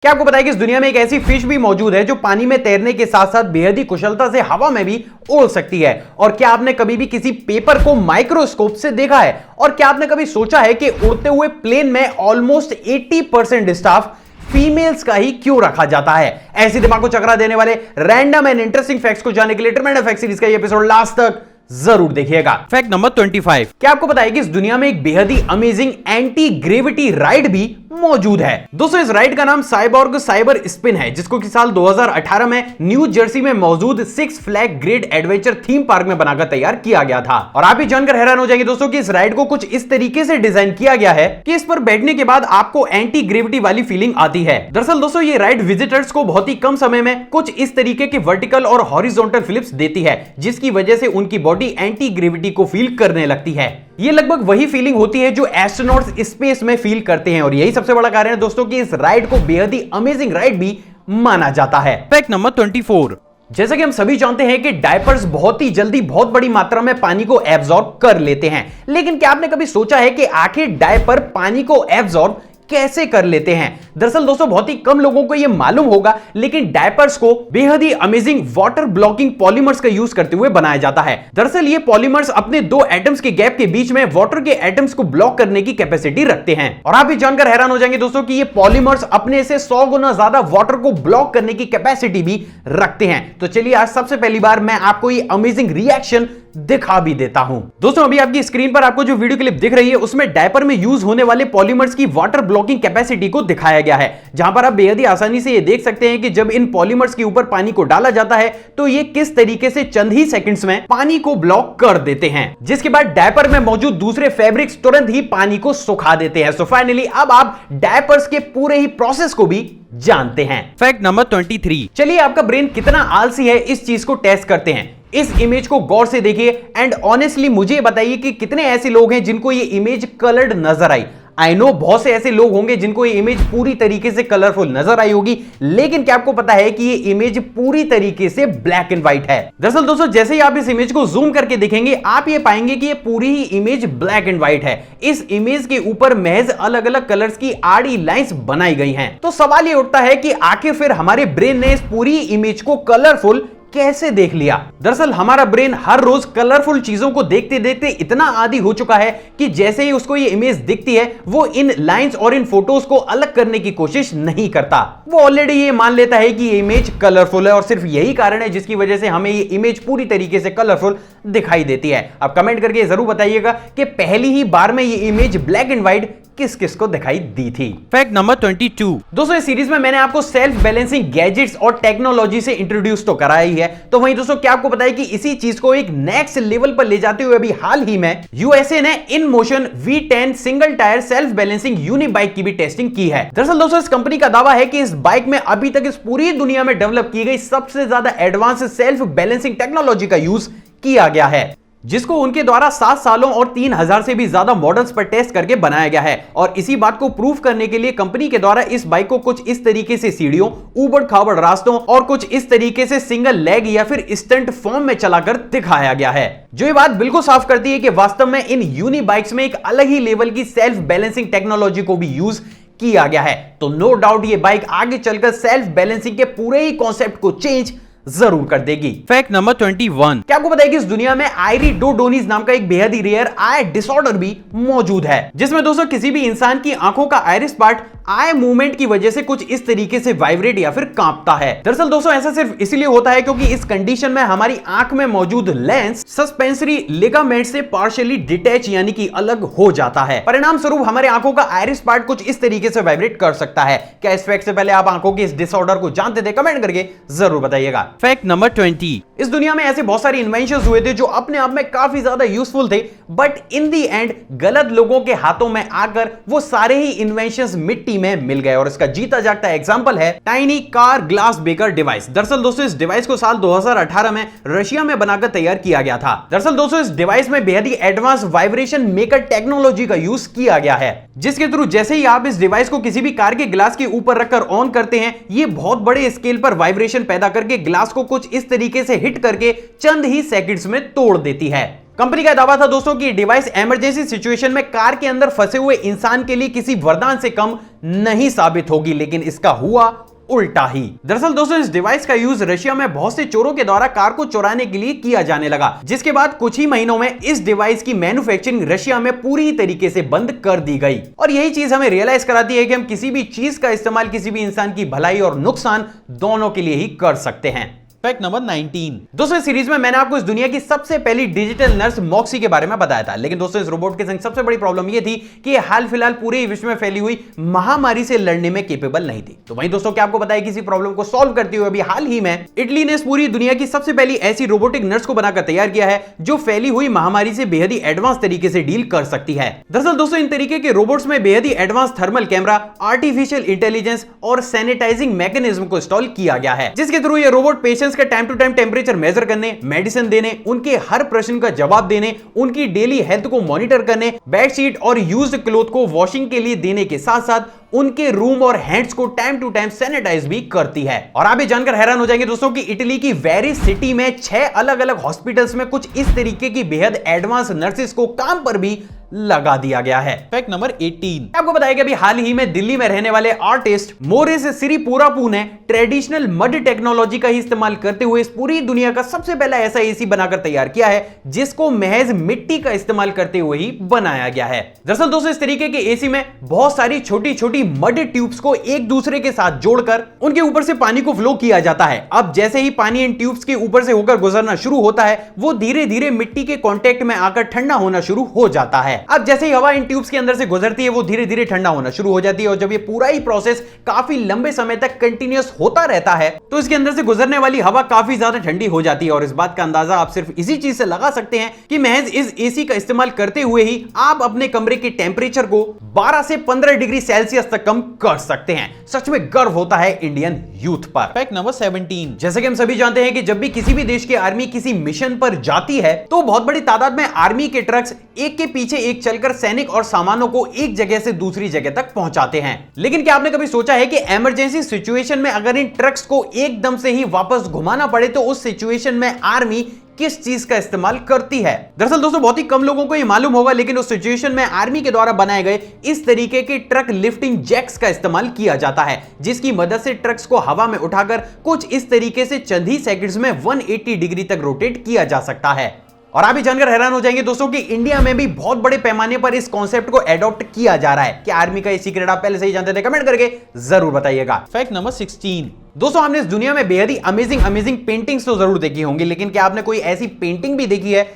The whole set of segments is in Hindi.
क्या आपको पता है कि इस दुनिया में एक ऐसी फिश भी मौजूद है जो पानी में तैरने के साथ साथ बेहद ही कुशलता से हवा में भी उड़ सकती है। और क्या आपने कभी भी किसी पेपर को माइक्रोस्कोप से देखा है? और क्या आपने कभी सोचा है कि उड़ते हुए प्लेन में ऑलमोस्ट 80% स्टाफ फीमेल्स का ही क्यों रखा जाता है? ऐसी दिमाग को चकरा देने वाले रैंडम एंड इंटरेस्टिंग फैक्ट्स को जानने के लिए ट्रिमेंडस फैक्ट सीरीज का ये एपिसोड लास्ट तक जरूर देखिएगा। Fact number 25। क्या आपको पता है कि इस दुनिया में एक बेहद ही अमेजिंग एंटी ग्रेविटी राइड भी मौजूद है? दोस्तों, इस राइड का नाम साइबॉर्ग साइबर स्पिन है, जिसको कि साल 2018 में न्यू जर्सी में मौजूद six flag great adventure theme park में बनाकर तैयार किया गया था। और आप ये जानकर हैरान हो जाएंगे दोस्तों कि इस राइड को कुछ इस तरीके से डिजाइन किया गया है कि इस पर बैठने के बाद आपको एंटी ग्रेविटी वाली फीलिंग आती है। दरअसल दोस्तों, ये राइड विजिटर्स को बहुत ही कम समय में कुछ इस तरीके के वर्टिकल और हॉरिजॉन्टल फ्लिप्स देती है, जिसकी वजह से उनकी बॉडी एंटी ग्रेविटी को फील करने लगती है। ये लगभग वही फीलिंग होती है जो एस्ट्रोनॉट्स स्पेस में फील करते हैं, और यही सबसे बड़ा कारण है दोस्तों कि इस राइड को बेहद ही अमेजिंग राइड भी माना जाता है। Fact number 24। जैसा कि हम सभी जानते हैं कि डायपर्स बहुत ही जल्दी बहुत बड़ी मात्रा में पानी को एब्जॉर्ब कर लेते हैं, लेकिन क्या आपने कभी सोचा है कि आखिर डायपर पानी को एब्जॉर्ब कैसे कर लेते हैं? दरअसल दोस्तों, बहुत ही कम लोगों को यह मालूम होगा, लेकिन डायपर्स को बेहद ही अमेजिंग वाटर ब्लॉकिंग पॉलीमर्स का यूज करते हुए बनाया जाता है। दरअसल ये पॉलीमर्स अपने दो एटम्स के गैप के बीच में वाटर के एटम्स को ब्लॉक करने की कैपेसिटी रखते हैं। और आप ये जानकर हैरान हो जाएंगे दोस्तों कि ये पॉलीमर्स अपने से 100 गुना ज्यादा वाटर को ब्लॉक करने की कैपेसिटी भी रखते हैं। तो चलिए आज सबसे पहली बार मैं आपको ये अमेजिंग रिएक्शन दिखा भी देता हूं। दोस्तों, अभी आपकी स्क्रीन पर आपको जो वीडियो क्लिप दिख रही है उसमें डायपर में यूज होने वाले पॉलीमर्स की वाटर ब्लॉकिंग कैपेसिटी को दिखाया गया है, जहां पर आप बेहद ही आसानी से ये देख सकते हैं कि जब इन पॉलीमर्स के ऊपर पानी को डाला जाता है तो ये किस तरीके से चंद ही सेकंड्स में पानी को ब्लॉक कर देते हैं, जिसके बाद डायपर में मौजूद दूसरे फैब्रिक्स तुरंत ही पानी को सुखा देते हैं। सो फाइनली अब आप डायपर्स के पूरे ही प्रोसेस को भी जानते हैं। Fact number 23। चलिए आपका ब्रेन कितना आलसी है इस चीज को टेस्ट करते हैं। इस इमेज को गौर से देखिए एंड ऑनेस्टली मुझे बताइए कि कितने ऐसे लोग हैं जिनको ये इमेज कलर्ड नजर आई। आई नो बहुत से ऐसे लोग होंगे जिनको ये इमेज पूरी तरीके से कलरफुल नजर आई होगी, लेकिन क्या आपको पता है कि ये इमेज पूरी तरीके से ब्लैक एंड व्हाइट है? दरअसल दोस्तों, जैसे ही आप इस इमेज को जूम करके देखेंगे आप ये पाएंगे कि ये पूरी ही इमेज ब्लैक एंड व्हाइट है। इस इमेज के ऊपर महज अलग अलग कलर्स की आड़ी लाइंस बनाई गई हैं। तो सवाल ये उठता है कि आखिर फिर हमारे ब्रेन ने इस पूरी इमेज को कलरफुल कैसे देख लिया? दरअसल हमारा ब्रेन हर रोज कलरफुल चीजों को देखते देखते इतना आदी हो चुका है कि जैसे ही उसको ये इमेज दिखती है वो इन लाइंस और इन फोटोज को अलग करने की कोशिश नहीं करता। वो ऑलरेडी ये मान लेता है कि ये इमेज कलरफुल है और सिर्फ यही कारण है जिसकी वजह से हमें ये इमेज पूरी तरीके से कलरफुल दिखाई देती है। अब कमेंट करके जरूर बताइएगा कि पहली ही बार में ये इमेज ब्लैक एंड व्हाइट किस किस को दिखाई दी थी। Fact number 22। दोस्तों, इस सीरीज में मैंने आपको सेल्फ बैलेंसिंग गैजेट्स और टेक्नोलॉजी से इंट्रोड्यूस तो कराया ही है, तो वहीं दोस्तों क्या आपको पता है कि इसी चीज को एक नेक्स्ट लेवल पर ले जाते हुए अभी हाल ही में यूएसए ने InMotion V10 single tyre self balancing uni bike की भी टेस्टिंग की है। दरअसल दोस्तों, इस कंपनी का दावा है कि इस बाइक में अभी तक इस पूरी दुनिया में डेवलप की गई सबसे ज्यादा एडवांस सेल्फ बैलेंसिंग टेक्नोलॉजी का यूज किया गया है, जिसको उनके द्वारा 7 सालों और 3000 से भी ज्यादा मॉडल्स पर टेस्ट करके बनाया गया है। और इसी बात को प्रूव करने के लिए कंपनी के द्वारा इस बाइक को कुछ इस तरीके से सीढ़ियों, ऊबड़ खाबड़ रास्तों और कुछ इस तरीके से सिंगल लेग या फिर स्टंट फॉर्म में चलाकर दिखाया गया है, जो ये बात बिल्कुल साफ करती है कि वास्तव में इन यूनि बाइक्स में एक अलग ही लेवल की सेल्फ बैलेंसिंग टेक्नोलॉजी को भी यूज किया गया है। तो नो डाउट ये बाइक आगे चलकर सेल्फ बैलेंसिंग के पूरे ही कॉन्सेप्ट को चेंज जरूर कर देगी। Fact number 21। क्या आपको पता है कि इस दुनिया में आइरिडोडोनिस नाम का एक बेहद ही रेयर आई डिसऑर्डर भी मौजूद है, जिसमें दोस्तों किसी भी इंसान की आंखों का आइरिस पार्ट आई मूवमेंट की वजह से कुछ इस तरीके से वाइब्रेट या फिर कांपता है। दरअसल दोस्तों ऐसा सिर्फ इसलिए होता है क्योंकि इस कंडीशन में हमारी आंख में मौजूद लेंस सस्पेंसरी लिगामेंट से पार्शियली डिटैच यानी कि अलग हो जाता है। परिणाम स्वरूप हमारे आंखों का आइरिस पार्ट कुछ इस तरीके से वाइब्रेट कर सकता है। क्या इस फैक्ट से पहले आप आंखों के इस डिसऑर्डर को जानते थे? कमेंट करके जरूर बताइएगा। Fact number 20। इस दुनिया में ऐसे बहुत सारे इन्वेंशंस हुए थे जो अपने आप में काफी ज्यादा यूजफुल थे, बट इन दी एंड गलत लोगों के हाथों में आकर वो सारे ही इन्वेंशंस मिट्टी में मिल गए। और इसका जीता जागता एग्जांपल है tiny car glass baker device. दरअसल दोस्तों इस डिवाइस को साल 2018 में रशिया में बनाकर तैयार किया गया था। दरअसल दोस्तों इस डिवाइस में बेहद ही एडवांस वाइब्रेशन मेकर टेक्नोलॉजी का यूज किया गया है, जिसके थ्रू जैसे ही आप इस डिवाइस को किसी भी कार के ग्लास के ऊपर रखकर ऑन करते हैं, ये बहुत बड़े स्केल पर वाइब्रेशन पैदा करके ग्लास को कुछ इस तरीके से हिट करके चंद ही सेकंड्स में तोड़ देती है। कंपनी का दावा था दोस्तों कि डिवाइस इमरजेंसी सिचुएशन में कार के अंदर फंसे हुए इंसान के लिए किसी वरदान से कम नहीं साबित होगी, लेकिन इसका हुआ उल्टा ही। दरअसल दोस्तों इस डिवाइस का यूज रशिया में बहुत से चोरों के द्वारा कार को चुराने के लिए किया जाने लगा, जिसके बाद कुछ ही महीनों में इस डिवाइस की मैन्युफैक्चरिंग रशिया में पूरी तरीके से बंद कर दी गई। और यही चीज हमें रियलाइज कराती है कि हम किसी भी चीज का इस्तेमाल किसी भी इंसान की भलाई और नुकसान दोनों के लिए ही कर सकते हैं। Fact number 19। दोस्तों इस सीरीज में मैंने आपको इस दुनिया की सबसे पहली डिजिटल नर्स मॉक्सी के बारे में बताया था, लेकिन दोस्तों इस रोबोट के संग सबसे बड़ी प्रॉब्लम यह थी कि हाल फिलहाल पूरे विश्व में फैली हुई महामारी से लड़ने में केपेबल नहीं थी। तो वहीं दोस्तों क्या आपको बताया कि इसी प्रॉब्लम को सॉल्व करते हुए अभी हाल ही में इटली ने पूरी दुनिया की सबसे पहली ऐसी रोबोटिक नर्स को बनाकर तैयार किया है जो फैली हुई महामारी से बेहद ही एडवांस तरीके से डील कर सकती है। दरअसल दोस्तों इन तरीके के रोबोट्स में बेहद ही advance thermal camera, artificial intelligence और सैनिटाइजिंग मैकेनिज्म को इंस्टॉल किया गया है, जिसके थ्रू ये रोबोट पेशेंट्स का time to time temperature measure करने, मेडिसिन देने, उनके हर प्रश्न का जवाब देने, उनकी डेली हेल्थ को मॉनिटर करने, बेडशीट और यूज्ड क्लोथ को वॉशिंग के लिए देने के साथ साथ उनके रूम और हैंड्स को टाइम टू टाइम सैनिटाइज भी करती है। और आप ये जानकर हैरान हो जाएंगे दोस्तों कि इटली की वेरिस सिटी में 6 अलग अलग हॉस्पिटल्स में कुछ इस तरीके की बेहद एडवांस नर्सेस को काम पर भी लगा दिया गया है। Fact number 18। आपको बताया कि अभी हाल ही में दिल्ली में रहने वाले आर्टिस्ट मोरिस सिरीपुरापू ने ट्रेडिशनल मड टेक्नोलॉजी का ही इस्तेमाल करते हुए इस पूरी दुनिया का सबसे पहला ऐसा एसी बनाकर तैयार किया है जिसको महज मिट्टी का इस्तेमाल करते हुए ही बनाया गया है। दरअसल दोस्तों इस तरीके के एसी में बहुत सारी छोटी छोटी मड ट्यूब्स को एक दूसरे के साथ जोड़कर उनके ऊपर से पानी को फ्लो किया जाता है। अब जैसे ही पानी इन ट्यूब्स के ऊपर से होकर गुजरना शुरू होता है वो धीरे धीरे मिट्टी के कांटेक्ट में आकर ठंडा होना शुरू हो जाता है। अब जैसे ही हवा इन ट्यूब्स के अंदर से गुजरती है वो धीरे धीरे ठंडा होना शुरू हो जाती है और जब ये पूरा ही प्रोसेस काफी लंबे समय तक कंटिन्यूअस होता रहता है तो इसके अंदर से गुजरने वाली हवा काफी ज्यादा ठंडी हो जाती है। और इस बात का अंदाजा आप सिर्फ इसी चीज से लगा सकते हैं कि महज इस एसी का इस्तेमाल करते हुए ही आप अपने कमरे के टेंपरेचर को 12 से 15 डिग्री सेल्सियस तक कम कर सकते हैं। सच में गर्व होता है इंडियन यूथ पर। Fact number 17। जैसे कि हम सभी जानते हैं कि जब भी किसी भी देश की आर्मी किसी मिशन पर जाती है तो बहुत बड़ी तादाद में आर्मी के ट्रक्स एक के पीछे एक चलकर सैनिक और सामानों को एक जगह से दूसरी जगह तक पहुंचाते हैं। लेकिन क्या आपने कभी सोचा है कि इमरजेंसी सिचुएशन में अगर इन ट्रक्स को एकदम से ही वापस घुमाना पड़े तो उस सिचुएशन में आर्मी किस चीज का इस्तेमाल करती है? दरअसल दोस्तों बहुत ही कम लोगों को यह मालूम होगा, लेकिन उस सिचुएशन में आर्मी के द्वारा बनाए गए इस तरीके के ट्रक लिफ्टिंग जैक्स का इस्तेमाल किया जाता है, जिसकी मदद से ट्रक्स को हवा में उठाकर कुछ इस तरीके से चंद ही सेकंड्स में 180 डिग्री तक रोटेट किया जा सकता है। और आप भी जानकर हैरान हो जाएंगे दोस्तों कि इंडिया में भी बहुत बड़े पैमाने पर इस कॉन्सेप्ट को अडॉप्ट किया जा रहा है। क्या आर्मी का ये सीक्रेट आप पहले से ही जानते थे? कमेंट करके जरूर बताइएगा। Fact number 16। दोस्तों हमने इस दुनिया में बेहद ही अमेजिंग पेंटिंग्स तो जरूर देखी होंगी, लेकिन क्या आपने कोई ऐसी पेंटिंग भी देखी है?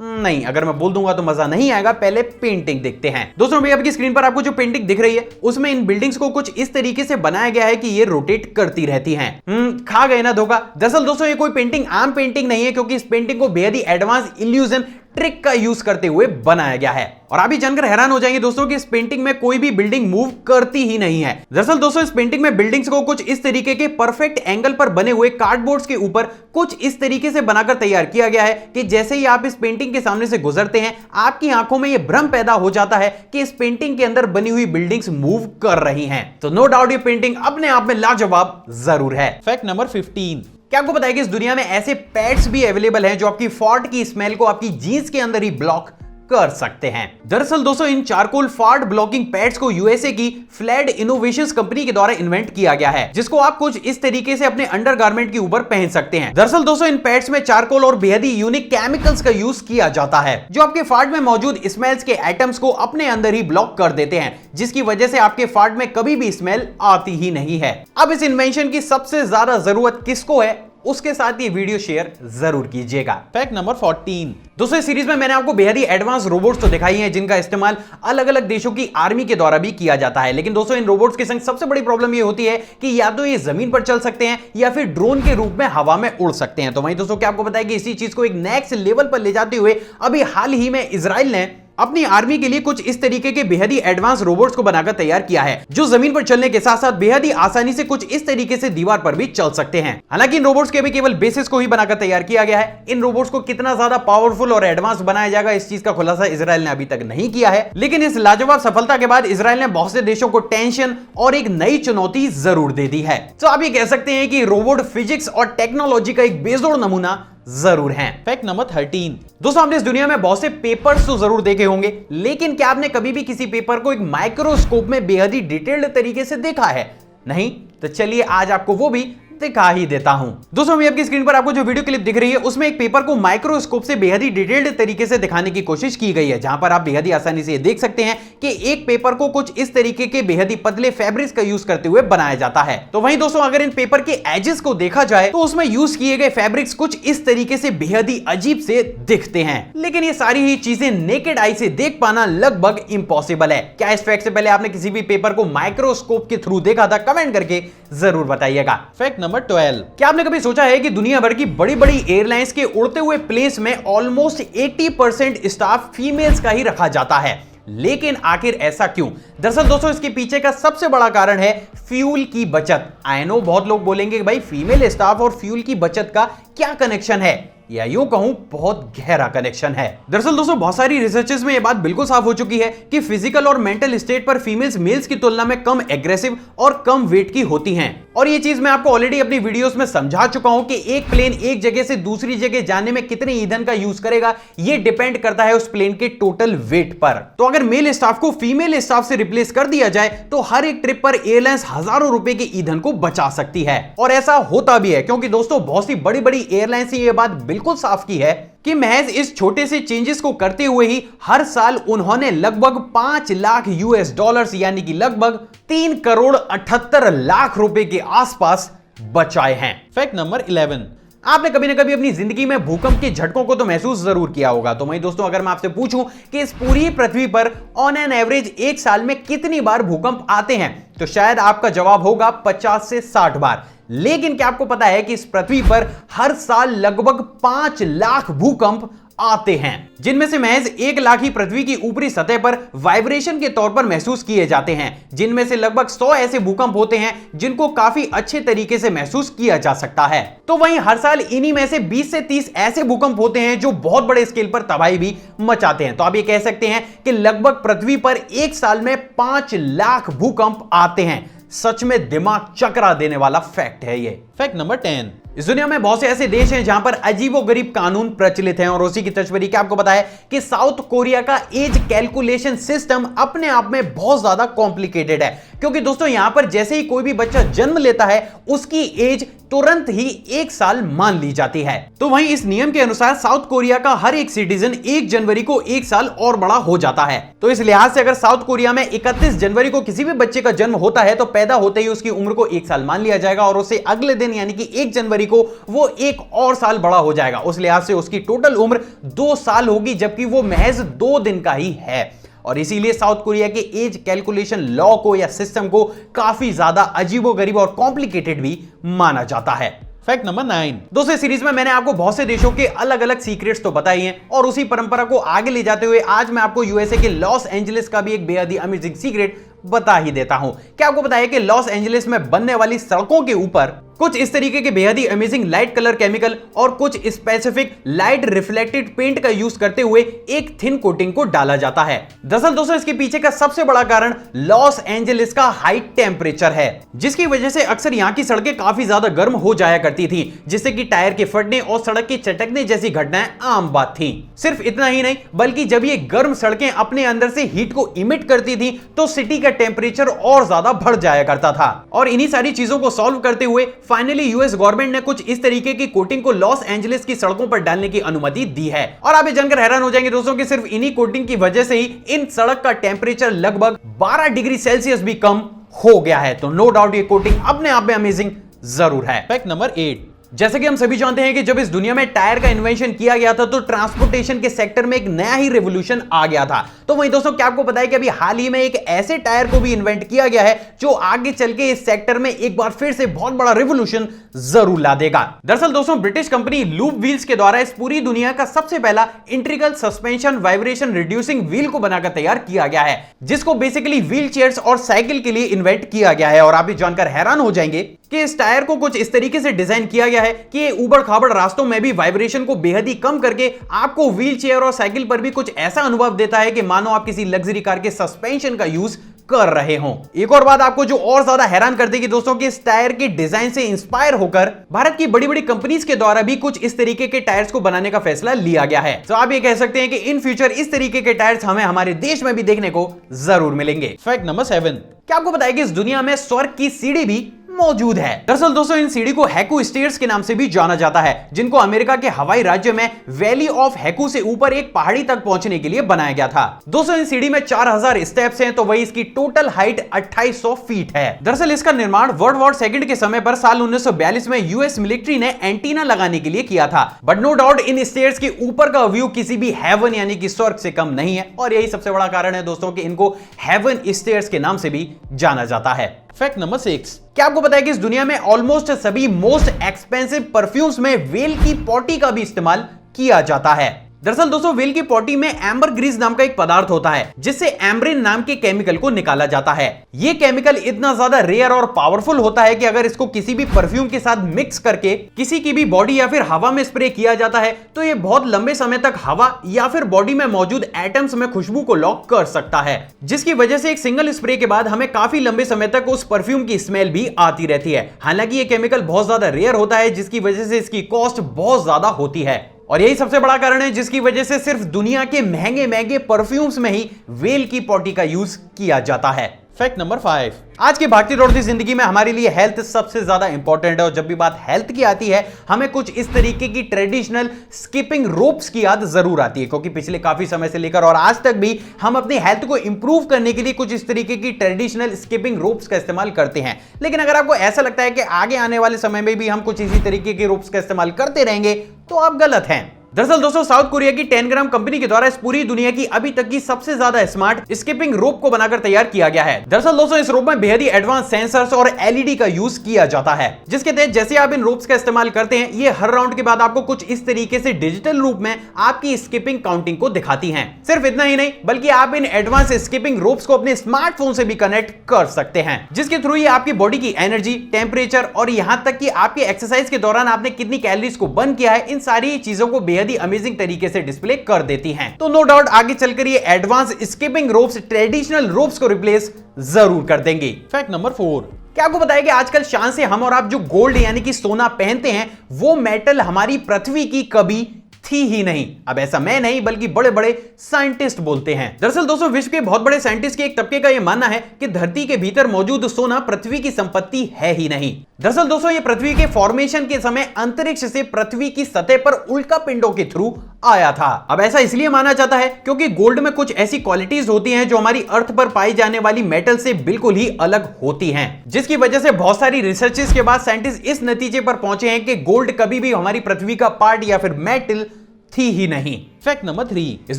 नहीं, अगर मैं बोल दूंगा तो मजा नहीं आएगा। पहले पेंटिंग देखते हैं। दोस्तों अभी आपकी स्क्रीन पर आपको जो पेंटिंग दिख रही है उसमें इन बिल्डिंग्स को कुछ इस तरीके से बनाया गया है कि ये रोटेट करती रहती हैं। खा गए ना धोखा। दरअसल दोस्तों ये कोई पेंटिंग आम पेंटिंग नहीं है, क्योंकि इस पेंटिंग को बेहद ही एडवांस इल्यूजन ट्रिक का यूज करते हुए बनाया गया है। और आप भी जानकर हैरान हो जाएंगे दोस्तों कि इस पेंटिंग में कोई भी बिल्डिंग मूव करती ही नहीं है। दरअसल दोस्तों इस पेंटिंग में बिल्डिंग्स को कुछ इस तरीके के परफेक्ट एंगल पर बने हुए कार्डबोर्ड्स के ऊपर कुछ इस तरीके से बनाकर तैयार किया गया है कि जैसे ही आप इस पेंटिंग के सामने से गुजरते हैं आपकी आंखों में यह भ्रम पैदा हो जाता है कि इस पेंटिंग के अंदर बनी हुई बिल्डिंग्स मूव कर रही हैं। तो नो डाउट ये पेंटिंग अपने आप में लाजवाब जरूर है। Fact number 15। क्या आपको पता है कि इस दुनिया में ऐसे पैड्स भी अवेलेबल हैं जो आपकी फॉर्ट की स्मेल को आपकी जीन्स के अंदर ही ब्लॉक कर सकते हैं? दरअसल दोस्तों इन चारकोल फार्ट ब्लॉकिंग पैड्स को यूएसए की फ्लैड इनोवेशंस कंपनी के द्वारा इन्वेंट किया गया है, जिसको आप कुछ इस तरीके से अपने अंडरगारमेंट के ऊपर पहन सकते हैं। दरअसल दोस्तों इन पैड्स में चारकोल और बेहद ही यूनिक केमिकल्स का यूज किया जाता है जो आपके फार्ट में मौजूद स्मेल्स के एटम्स को अपने अंदर ही ब्लॉक कर देते हैं, जिसकी वजह से आपके फार्ट में कभी भी स्मेल आती ही नहीं है। अब इस इन्वेंशन की सबसे ज्यादा जरूरत किसको है उसके साथ ये वीडियो शेयर जरूर कीजिएगा। Fact number 14। दोस्तों इस सीरीज में मैंने आपको बेहद ही एडवांस रोबोट्स तो दिखाई हैं जिनका इस्तेमाल अलग अलग देशों की आर्मी के द्वारा भी किया जाता है, लेकिन दोस्तों इन रोबोट्स के संग सबसे बड़ी प्रॉब्लम ये होती है कि या तो ये जमीन पर चल सकते हैं या फिर ड्रोन के रूप में हवा में उड़ सकते हैं। तो वहीं दोस्तों क्या आपको पता है कि इसी चीज को एक नेक्स्ट लेवल पर ले जाते हुए अभी हाल ही में इजराइल ने अपनी आर्मी के लिए कुछ इस तरीके के बेहद ही एडवांस रोबोट्स को बनाकर तैयार किया है जो जमीन पर चलने के साथ साथ बेहद ही आसानी से कुछ इस तरीके से दीवार पर भी चल सकते हैं। हालांकि इन रोबोट्स के अभी केवल बेसिस को ही बनाकर तैयार किया गया है। इन रोबोट्स को कितना ज्यादा पावरफुल और एडवांस बनाया जाएगा इस चीज का खुलासा इजराइल ने अभी तक नहीं किया है, लेकिन इस लाजवाब सफलता के बाद इजराइल ने बहुत से देशों को टेंशन और एक नई चुनौती जरूर दे दी है। तो आप ये कह सकते हैं कि रोबोट फिजिक्स और टेक्नोलॉजी का एक बेजोड़ नमूना जरूर हैं। Fact number 13। दोस्तों आपने इस दुनिया में बहुत से पेपर्स तो जरूर देखे होंगे, लेकिन क्या आपने कभी भी किसी पेपर को एक माइक्रोस्कोप में बेहद ही डिटेल्ड तरीके से देखा है? नहीं? तो चलिए आज आपको वो भी दिखा ही देता हूं। दोस्तों अभी आपकी स्क्रीन पर आपको जो वीडियो क्लिप दिख रही है उसमें एक पेपर को माइक्रोस्कोप से बेहद ही डिटेल्ड तरीके से दिखाने की कोशिश की गई है, जहां पर आप बेहद ही आसानी से देख सकते हैं कि एक पेपर को कुछ इस तरीके के बेहद ही पतले फैब्रिक्स का यूज करते हुए बनाया जाता है। तो वहीं दोस्तों अगर इन पेपर के एजेस को देखा जाए तो उसमें यूज किए गए फैब्रिक्स कुछ इस तरीके से बेहद ही अजीब से दिखते हैं, लेकिन ये सारी ही चीजें नेकेड आई से देख पाना लगभग इंपॉसिबल है। क्या इस फैक्ट से पहले आपने किसी भी पेपर को माइक्रोस्कोप के थ्रू देखा था? कमेंट करके जरूर बताइएगा। Fact number 12। क्या आपने कभी सोचा है कि दुनिया भर की बड़ी बड़ी एयरलाइंस के उड़ते हुए प्लेन्स में ऑलमोस्ट 80% स्टाफ फीमेल्स का ही रखा जाता है, लेकिन आखिर ऐसा क्यों? दरअसल दोस्तों इसके पीछे का सबसे बड़ा कारण है फ्यूल की बचत। आई नो बहुत लोग बोलेंगे कि भाई फीमेल स्टाफ और फ्यूल की बचत का क्या कनेक्शन है, या यूं कहूं बहुत गहरा कनेक्शन है। दरअसल दोस्तों बहुत सारी रिसर्चेस में यह बात बिल्कुल साफ हो चुकी है कि फिजिकल और मेंटल स्टेट पर फीमेल्स मेल्स की तुलना में कम एग्रेसिव और कम वेट की होती हैं। और ये चीज मैं आपको ऑलरेडी अपनी वीडियोस में समझा चुका हूं कि एक प्लेन एक जगह से दूसरी जगह जाने में कितने ईंधन का यूज करेगा ये डिपेंड करता है उस प्लेन के टोटल वेट पर। तो अगर मेल स्टाफ को फीमेल स्टाफ से रिप्लेस कर दिया जाए तो हर एक ट्रिप पर एयरलाइंस हजारों रुपए के ईंधन को बचा सकती है। और ऐसा होता भी है, क्योंकि दोस्तों बहुत सी बड़ी बड़ी एयरलाइंस ने यह बात बिल्कुल साफ की है कि महज इस छोटे से चेंजेस को करते हुए ही हर साल उन्होंने लगभग 5 लाख यूएस डॉलर्स यानी कि लगभग 3 करोड़ 78 लाख रुपए के आसपास बचाए हैं। Fact number 11। आपने कभी ना कभी अपनी जिंदगी में भूकंप के झटकों को तो महसूस जरूर किया होगा। तो वहीं दोस्तों अगर मैं आपसे पूछूं कि इस पूरी पृथ्वी पर ऑन एन एवरेज एक साल में कितनी बार भूकंप आते हैं, तो शायद आपका जवाब होगा 50 से 60 बार। लेकिन क्या आपको पता है कि इस पृथ्वी पर हर साल लगभग 5 लाख भूकंप आते हैं, जिनमें से महज 1 लाख ही पृथ्वी की ऊपरी सतह पर वाइब्रेशन के तौर पर महसूस किए जाते हैं, जिनमें से लगभग 100 ऐसे भूकंप होते हैं जिनको काफी अच्छे तरीके से महसूस किया जा सकता है। तो वहीं हर साल इन्हीं में से 20 से 30 ऐसे भूकंप होते हैं जो बहुत बड़े स्केल पर तबाही भी मचाते हैं। तो आप ये कह सकते हैं कि लगभग पृथ्वी पर एक साल में 5 लाख भूकंप आते हैं। सच में दिमाग चकरा देने वाला फैक्ट है ये। Fact number 10। इस दुनिया में बहुत से ऐसे देश हैं जहां पर अजीबोगरीब कानून प्रचलित हैं, और उसी की तस्वीर क्या आपको पता है कि साउथ कोरिया का एज कैलकुलेशन सिस्टम अपने आप में बहुत ज्यादा कॉम्प्लिकेटेड है। क्योंकि दोस्तों यहां पर जैसे ही कोई भी बच्चा जन्म लेता है उसकी एज तुरंत ही 1 साल मान ली जाती है। तो वहीं इस नियम के अनुसार साउथ कोरिया का हर एक सिटीजन 1 जनवरी को 1 साल और बड़ा हो जाता है। तो इस लिहाज से अगर साउथ कोरिया में 31 जनवरी को किसी भी बच्चे का जन्म होता है तो पैदा होते ही उसकी उम्र को 1 साल मान लिया जाएगा, और उसे अगले दिन यानी कि 1 जनवरी को वो 1 और साल बड़ा हो जाएगा। उस लिहाज से उसकी टोटल उम्र 2 साल होगी, जबकि वो महज 2 दिन का ही है। और इसीलिए साउथ कोरिया के एज कैलकुलेशन लॉ को या सिस्टम को काफी ज्यादा अजीबोगरीब और कॉम्प्लिकेटेड भी माना जाता है। Fact number 9। दोस्तों सीरीज में मैंने आपको बहुत से देशों के अलग अलग सीक्रेट्स तो बताई हैं, और उसी परंपरा को आगे ले जाते हुए आज मैं आपको यूएसए के लॉस एंजलिस का भी एक बेहद ही अमेजिंग सीक्रेट बता ही देता हूं। क्या आपको पता है कि लॉस एंजलिस में बनने वाली सड़कों के ऊपर कुछ इस तरीके के बेहद ही अमेजिंग लाइट कलर केमिकल और कुछ स्पेसिफिक लाइट रिफ्लेक्टेड पेंट का यूज करते हुए एक थिन कोटिंग को डाला जाता है। दरअसल दोस्तों इसके पीछे का सबसे बड़ा कारण लॉस एंजलिस का हाई टेम्परेचर है, जिसकी वजह से अक्सर यहां की सड़कें काफी ज्यादा गर्म हो जाया करती थी, जिससे कि टायर के फटने और सड़क के चटकने जैसी घटनाएं आम बात थी। सिर्फ इतना ही नहीं, बल्कि जब ये गर्म सड़कें अपने अंदर से हीट को इमिट करती थी तो सिटी का टेम्परेचर और ज्यादा बढ़ जाया करता था। और इन्हीं सारी चीजों को सॉल्व करते हुए फाइनली यूएस गवर्नमेंट ने कुछ इस तरीके की कोटिंग को लॉस एंजलिस की सड़कों पर डालने की अनुमति दी है। और आप ये जानकर हैरान हो जाएंगे दोस्तों कि सिर्फ इन्हीं कोटिंग की वजह से ही इन सड़क का टेम्परेचर लगभग 12 डिग्री सेल्सियस भी कम हो गया है। तो नो डाउट ये कोटिंग अपने आप में अमेजिंग जरूर है। Fact number 8। जैसे कि हम सभी जानते हैं कि जब इस दुनिया में टायर का इन्वेंशन किया गया था तो ट्रांसपोर्टेशन के सेक्टर में एक नया ही रेवोल्यूशन आ गया था। तो वहीं दोस्तों क्या आपको पता है कि अभी हाल ही में एक ऐसे टायर को भी इन्वेंट किया गया है जो आगे चल के इस सेक्टर में एक बार फिर से बहुत बड़ा रेवोल्यूशन जरूर ला देगा। दरअसल दोस्तों ब्रिटिश कंपनी लूप व्हील्स के द्वारा इस पूरी दुनिया का सबसे पहला इंट्रिकल सस्पेंशन वाइब्रेशन रिड्यूसिंग व्हील को बनाकर तैयार किया गया है, जिसको बेसिकली व्हील चेयर्स और साइकिल के लिए इन्वेंट किया गया है। और आप भी जानकर हैरान हो जाएंगे कि इस टायर को कुछ इस तरीके से डिजाइन किया गया है कि ये उबड़ खाबड़ रास्तों में भी वाइब्रेशन को बेहद ही कम करके आपको व्हील चेयर और साइकिल पर भी कुछ ऐसा अनुभव देता है कि मानो आप किसी लग्जरी कार के सस्पेंशन का यूज कर रहे हों। एक और बात आपको जो और ज्यादा हैरान कर देगी दोस्तों कि इस टायर के डिजाइन से इंस्पायर होकर भारत की बड़ी बड़ी कंपनीज के द्वारा भी कुछ इस तरीके के टायर्स को बनाने का फैसला लिया गया है। तो आप ये कह सकते हैं कि इन फ्यूचर इस तरीके के टायर्स हमें हमारे देश में भी देखने को जरूर मिलेंगे। Fact number 7। क्या आपको बताया कि इस दुनिया में स्वर्ग की सीढ़ी भी मौजूद है। दरअसल दोस्तों इन सीढ़ी को हैकू स्टेयर्स के नाम से भी जाना जाता है, जिनको अमेरिका के हवाई राज्य में वैली ऑफ हैकू से ऊपर एक पहाड़ी तक पहुंचने के लिए बनाया गया था। दोस्तों इन सीढ़ी में 4000 स्टेप्स हैं, तो वही इसकी टोटल हाइट 2800 फीट है। दरअसल इसका निर्माण वर्ल्ड वॉर सेकंड के समय पर साल 1942 में यूएस मिलिट्री ने एंटीना लगाने के लिए किया था। But no doubt in stairs के ऊपर का व्यू किसी भी हेवन यानी कि स्वर्ग से कम नहीं है, और यही सबसे बड़ा कारण है दोस्तों कि इनको हेवन स्टेयर्स के नाम से भी जाना जाता है। Fact number 6। क्या आपको पता है कि इस दुनिया में ऑलमोस्ट सभी मोस्ट एक्सपेंसिव परफ्यूम्स में वेल की पॉटी का भी इस्तेमाल किया जाता है। दरअसल दोस्तों वेल की पॉटी में एम्बर ग्रीस नाम का एक पदार्थ होता है, जिससे एम्ब्रिन नाम के केमिकल को निकाला जाता है। यह केमिकल इतना ज्यादा रेयर और पावरफुल होता है कि अगर इसको किसी भी परफ्यूम के साथ मिक्स करके किसी की भी बॉडी या फिर हवा में स्प्रे किया जाता है, तो यह बहुत लंबे समय तक हवा या फिर बॉडी में मौजूद एटम्स में खुशबू को लॉक कर सकता है, जिसकी वजह से एक सिंगल स्प्रे के बाद हमें काफी लंबे समय तक उस परफ्यूम की स्मेल भी आती रहती है। हालांकि यह केमिकल बहुत ज्यादा रेयर होता है, जिसकी वजह से इसकी कॉस्ट बहुत ज्यादा होती है, और यही सबसे बड़ा कारण है जिसकी वजह से सिर्फ दुनिया के महंगे महंगे परफ्यूम्स में ही वेल की पॉटी का यूज किया जाता है। Fact number 5। आज की भागती दौड़ती जिंदगी में हमारे लिए हेल्थ सबसे ज्यादा इंपॉर्टेंट है, और जब भी बात हेल्थ की आती है हमें कुछ इस तरीके की ट्रेडिशनल स्किपिंग रोप्स की याद जरूर आती है, क्योंकि पिछले काफी समय से लेकर और आज तक भी हम अपनी हेल्थ को इंप्रूव करने के लिए कुछ इस तरीके की ट्रेडिशनल स्किपिंग रोप्स का इस्तेमाल करते हैं। लेकिन अगर आपको ऐसा लगता है कि आगे आने वाले समय में भी हम कुछ इसी तरीके के रोप्स का इस्तेमाल करते रहेंगे, तो आप गलत हैं। दरअसल दोस्तों साउथ कोरिया की 10 ग्राम कंपनी के द्वारा इस पूरी दुनिया की अभी तक की सबसे ज्यादा स्मार्ट स्किपिंग रोप को बनाकर तैयार किया गया है। दरअसल दोस्तों इस रोप में बेहद ही एडवांस सेंसर्स और एलईडी का यूज किया जाता है, जिसके तहत जैसे आप इन रोप्स का इस्तेमाल करते हैं, ये हर राउंड के बाद आपको कुछ इस तरीके से डिजिटल रूप में आपकी स्किपिंग काउंटिंग को दिखाती हैं। सिर्फ इतना ही नहीं बल्कि आप इन एडवांस स्किपिंग रोप्स को अपने स्मार्टफोन से भी कनेक्ट कर सकते हैं, जिसके थ्रू ये आपकी बॉडी की एनर्जी, टेम्परेचर और यहां तक कि आपकी एक्सरसाइज के दौरान आपने कितनी कैलोरीज को बर्न किया है, इन सारी चीजों को बेहद ही अमेजिंग तरीके से डिस्प्ले कर देती हैं। तो नो डाउट आगे चलकर ये advance skipping ropes traditional ropes को रिप्लेस जरूर कर देंगे। Fact number 4। क्या आपको बताया कि आजकल शान से हम और आप जो गोल्ड यानी कि सोना पहनते हैं, वो मेटल हमारी पृथ्वी की कभी थी ही नहीं। अब ऐसा मैं नहीं बल्कि बड़े बड़े साइंटिस्ट बोलते हैं। दरअसल दोस्तों विश्व के बहुत बड़े साइंटिस्ट के एक तबके का यह मानना है कि धरती के भीतर मौजूद सोना पृथ्वी की संपत्ति है ही नहीं। दरअसल दोस्तों ये पृथ्वी के फॉर्मेशन के समय अंतरिक्ष से पृथ्वी की सतह पर उल्का पिंडों के थ्रू आया था। अब ऐसा इसलिए माना जाता है क्योंकि गोल्ड में कुछ ऐसी क्वालिटीज होती हैं जो हमारी अर्थ पर पाई जाने वाली मेटल से बिल्कुल ही अलग होती हैं, जिसकी वजह से बहुत सारी रिसर्चेस के बाद साइंटिस्ट इस नतीजे पर पहुंचे हैं कि गोल्ड कभी भी हमारी पृथ्वी का पार्ट या फिर मेटल थी ही नहीं। Fact number 3। इस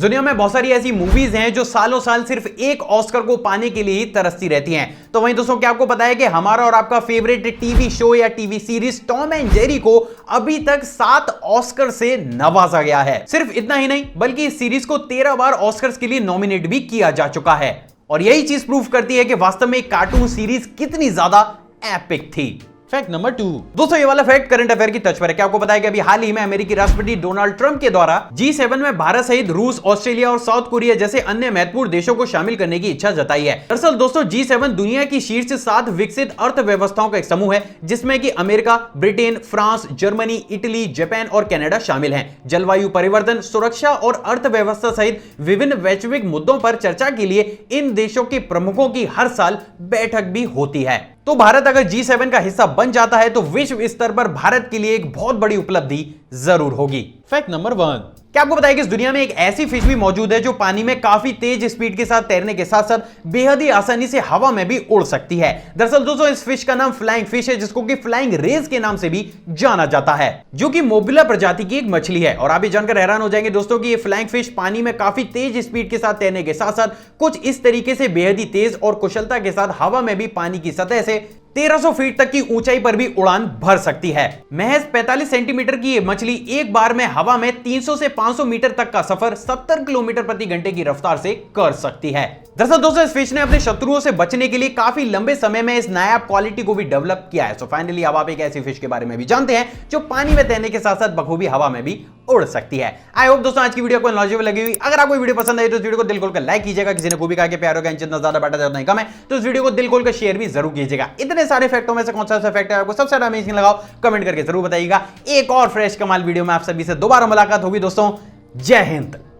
दुनिया में बहुत सारी ऐसी मूवीज हैं जो सालों साल सिर्फ एक ऑस्कर को पाने के लिए ही तरसती रहती हैं। तो वहीं दोस्तों क्या आपको पता है कि हमारा और आपका फेवरेट टीवी शो या TV series Tom and Jerry को अभी तक 7 ऑस्कर से नवाजा गया है। सिर्फ इतना ही नहीं बल्कि इस सीरीज को 13 बार ऑस्कर्स के लिए नॉमिनेट भी किया जा चुका है, और यही चीज प्रूव करती है कि वास्तव में कार्टून सीरीज कितनी ज्यादा एपिक थी। Fact number 2। दोस्तों ये वाला फैक्ट करंट अफेयर की टच पर है। क्या आपको पता है कि अभी हाल ही में अमेरिकी राष्ट्रपति डोनाल्ड ट्रंप के द्वारा G7 में भारत सहित रूस, ऑस्ट्रेलिया और साउथ कोरिया जैसे अन्य महत्वपूर्ण देशों को शामिल करने की इच्छा जताई है। दरअसल दोस्तों G7 दुनिया की शीर्ष 7 विकसित अर्थव्यवस्थाओं का एक समूह है, जिसमें कि America, Britain, France, Germany, Italy, Japan और कनाडा शामिल हैं। जलवायु परिवर्तन, सुरक्षा और अर्थव्यवस्था सहित विभिन्न वैश्विक मुद्दों पर चर्चा के लिए इन देशों के प्रमुखों की हर साल बैठक भी होती है। तो भारत अगर G7 का हिस्सा बन जाता है तो विश्व स्तर पर भारत के लिए एक बहुत बड़ी उपलब्धि जरूर होगी। Fact number 1। क्या आपको बताया कि इस दुनिया में एक ऐसी फिश भी मौजूद है जो पानी में काफी तेज स्पीड के साथ तैरने के साथ साथ बेहद ही आसानी से हवा में भी उड़ सकती है। दरअसल दोस्तों इस फिश का नाम फ्लाइंग फिश है, जिसको कि फ्लाइंग रेज के नाम से भी जाना जाता है, जो कि मोबुला प्रजाति की एक मछली है। और आप ये जानकर हैरान हो जाएंगे दोस्तों कि ये फ्लाइंग फिश पानी में काफी तेज स्पीड के साथ तैरने के साथ साथ कुछ इस तरीके से बेहद ही तेज और कुशलता के साथ हवा में भी पानी की सतह से 1300 फीट तक की ऊंचाई पर भी उड़ान भर सकती है। महज 45 सेंटीमीटर की ये मछली एक बार में हवा में 300 से 500 मीटर तक का सफर 70 किलोमीटर प्रति घंटे की रफ्तार से कर सकती है। दरअसल दोस्तों इस फिश ने अपने शत्रुओं से बचने के लिए काफी लंबे समय में इस नायाब क्वालिटी को भी डेवलप किया है। सो फाइनली अब आप एक ऐसी फिश के बारे में भी जानते हैं जो पानी में तैरने के साथ साथ बखूबी हवा में भी उड़ सकती है। आई होप दोस्तों आज की वीडियो को नॉलेजेबल लगी हुई। अगर आपको वीडियो पसंद आई तो इस वीडियो को दिल खोलकर लाइक कीजिएगा। किसी ने खूबी कहा कि प्यार होगा जितना ज्यादा बेटा ज्यादा नहीं कम है, तो इस वीडियो को दिल खोलकर शेयर भी जरूर कीजिएगा। इतने सारे फैक्टों में से कौन सा फैक्ट है आपको सबसे ज्यादा अमेजिंग लगाओ, कमेंट करके जरूर बताइएगा। एक और फ्रेश कमाल वीडियो में आप सभी से दोबारा मुलाकात होगी दोस्तों। जय हिंद।